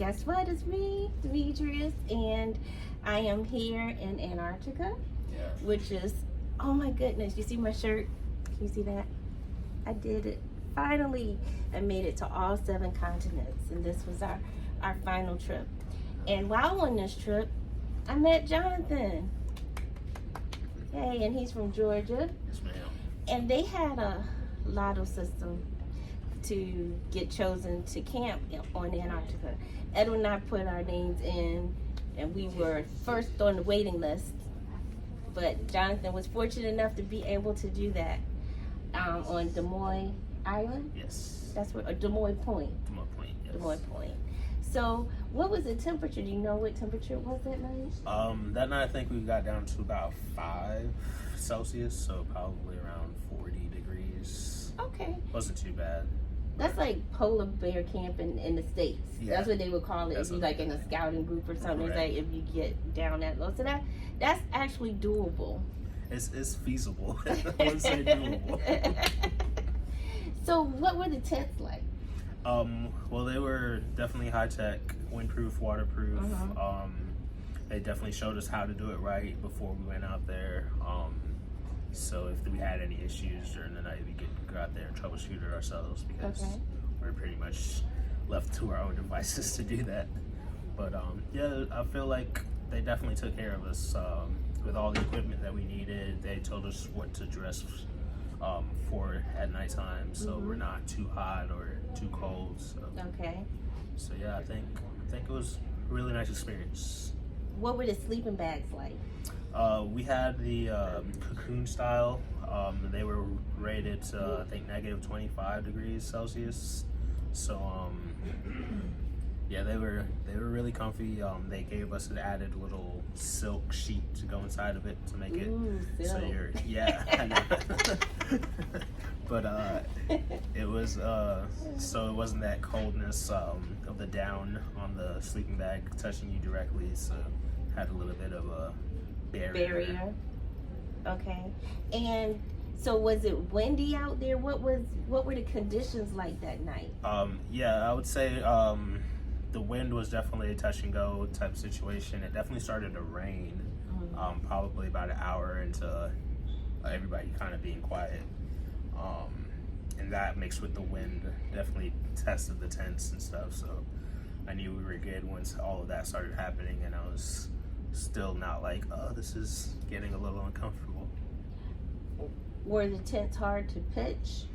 guess what? It's me, Demetrius, and I am here in Antarctica, which is, oh my goodness, you see my shirt? Can you see that? I did it. Finally, I made it to all 7 continents, and this was our final trip. And while on this trip, I met Jonathan. Hey, and he's from Georgia. Yes, ma'am. And they had a lotto system to get chosen to camp on Antarctica. Edwin and I put our names in, and we were first on the waiting list. But Jonathan was fortunate enough to be able to do that on Damoy Island. Yes. That's where, or Damoy Point. Damoy Point. Yes. Damoy Point. So, what was the temperature? Do you know what temperature it was that night? That night I think we got down to about 5 Celsius, so probably around 40 degrees. Okay. Wasn't too bad. That's like polar bear camping in the States. Yeah. That's what they would call it. That's if you like in a scouting group or something. It's like if you get down that low. So that's actually doable. It's feasible. I wouldn't say doable. So what were the tents like? Well, they were definitely high tech, windproof, waterproof. They definitely showed us how to do it right before we went out there. So if we had any issues during the night, we could go out there and troubleshoot it ourselves because we're pretty much left to our own devices to do that. But yeah, I feel like they definitely took care of us with all the equipment that we needed. They told us what to dress for at nighttime, so we're not too hot or too cold. So yeah, I think it was a really nice experience. What were the sleeping bags like? We had the cocoon style. They were rated to I think negative 25 degrees Celsius. So yeah, they were really comfy. They gave us an added little silk sheet to go inside of it to make it so you're I know. But it was so it wasn't that coldness of the down on the sleeping bag touching you directly, so had a little bit of a barrier. Okay. And so was it windy out there? What were the conditions like that night? Yeah, I would say the wind was definitely a touch and go type situation. It definitely started to rain probably about an hour into everybody kind of being quiet. And that mixed with the wind definitely tested the tents and stuff. So I knew we were good once all of that started happening, and I was still not like, oh, this is getting a little uncomfortable. Were the tents hard to pitch?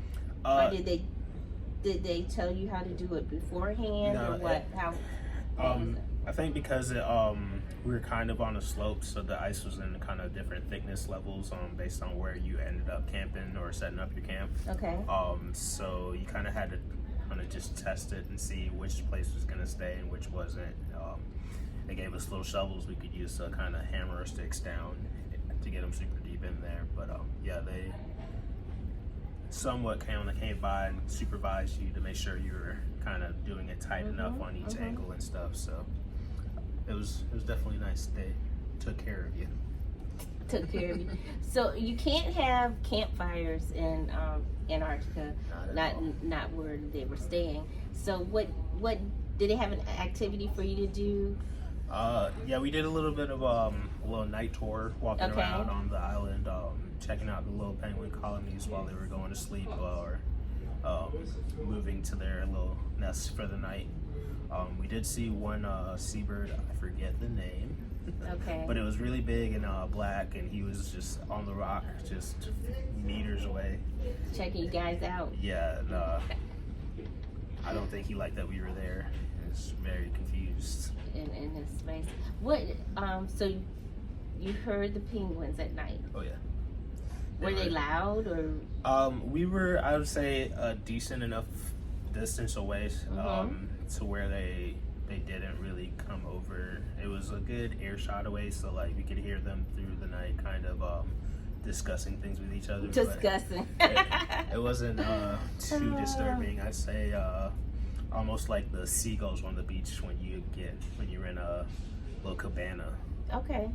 Or did they tell you how to do it beforehand, or what? How was it? I think because we were kind of on a slope, so the ice was in kind of different thickness levels based on where you ended up camping or setting up your camp. Okay. So you kind of had to kind of just test it and see which place was going to stay and which wasn't. They gave us little shovels we could use to kind of hammer our sticks down to get them super deep in there. But yeah, they somewhat came by and supervised you to make sure you were kind of doing it tight enough on each angle and stuff. So it was definitely nice. They took care of you. Took care of you. So you can't have campfires in Antarctica, not where they were staying. So what did they have an activity for you to do? Yeah, we did a little bit of a little night tour, walking around on the island, checking out the little penguin colonies while they were going to sleep or moving to their little nests for the night. We did see one seabird, I forget the name, but it was really big and black, and he was just on the rock, just meters away. Checking you guys out. Yeah, and I don't think he liked that we were there. He was very confused. In his space. What, so you heard the penguins at night? Oh yeah. Were they loud or? We were, I would say, a decent enough distance away to where they didn't really come over. It was a good air shot away, so like we could hear them through the night, kind of discussing things with each other. Discussing. It wasn't too disturbing. I'd say almost like the seagulls on the beach when you're in a little cabana. Okay.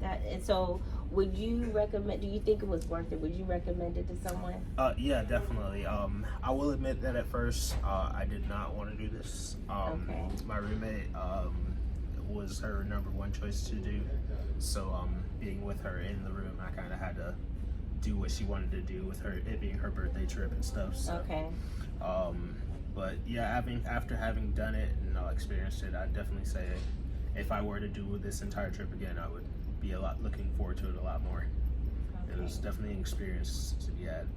And so would you recommend? Do you think it was worth it? Would you recommend it to someone? Yeah, definitely. I will admit that at first, I did not want to do this. Okay. My roommate was her number one choice to do. So, being with her in the room, I kind of had to do what she wanted to do with her, it being her birthday trip and stuff. So, okay. But yeah, after having done it and experienced it, I'd definitely say if I were to do this entire trip again, I would be looking forward to it a lot more. Okay. It was definitely an experience to be had.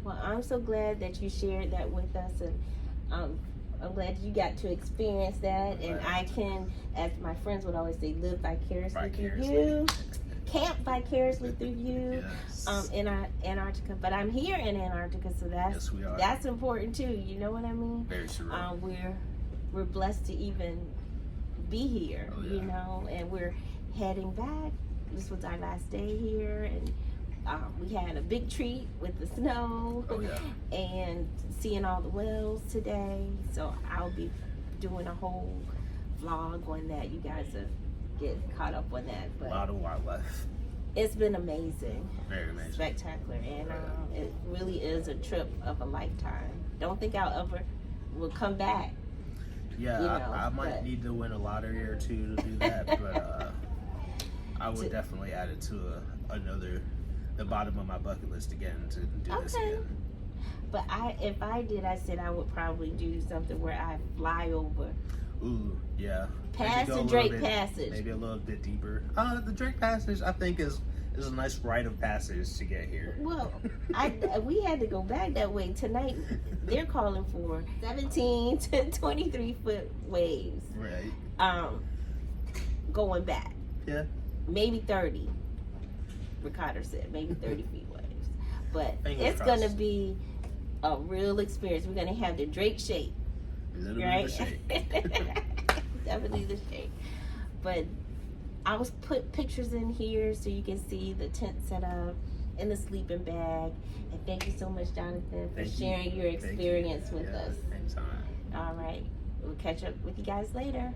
Well, I'm so glad that you shared that with us, and I'm glad you got to experience that. And I can, as my friends would always say, live vicariously through you, camp vicariously through you. Yes. In Antarctica. But I'm here in Antarctica, so that's important too. You know what I mean? Very true. We're blessed to even be here. Oh, yeah. You know, and we're heading back. This was our last day here, and we had a big treat with the snow. Oh, yeah. And seeing all the whales today. So I'll be doing a whole vlog on that. You guys will get caught up on that. But a lot of wildlife. It's been amazing. Very amazing. Spectacular. And it really is a trip of a lifetime. Don't think will come back. Yeah, you know, I might need to win a lottery or two to do that, but I would definitely add it to the bottom of my bucket list again to do this again. But if I did, I said I would probably do something where I fly over. Ooh, yeah. Past the Drake Passage. Maybe a little bit deeper. The Drake Passage, I think, is a nice rite of passage to get here. Well, we had to go back that way tonight. They're calling for 17 to 23 foot waves. Right. Going back. Yeah. Maybe 30. Ricardo said maybe 30 feet waves. But Fingers it's going to be a real experience. We're going to have the Drake shake. Right? Definitely the shake. But I was put pictures in here so you can see the tent set up and the sleeping bag. And thank you so much, Jonathan, for sharing your experience with us. Anytime. All right. We'll catch up with you guys later.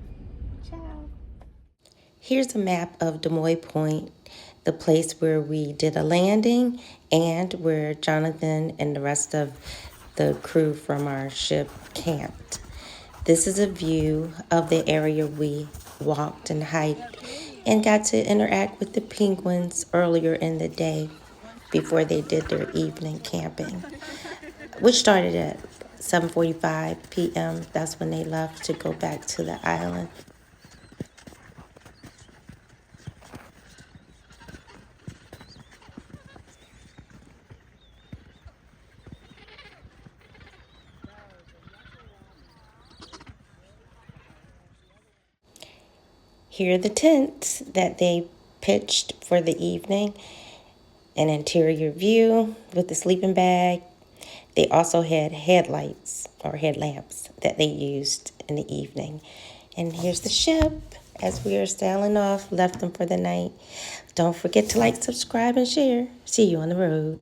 Ciao. Here's a map of Damoy Point, the place where we did a landing and where Jonathan and the rest of the crew from our ship camped. This is a view of the area we walked and hiked and got to interact with the penguins earlier in the day before they did their evening camping, which started at 7:45 p.m. That's when they left to go back to the island. Here are the tents that they pitched for the evening. An interior view with the sleeping bag. They also had headlights or headlamps that they used in the evening. And here's the ship as we are sailing off. Left them for the night. Don't forget to like, subscribe, and share. See you on the road.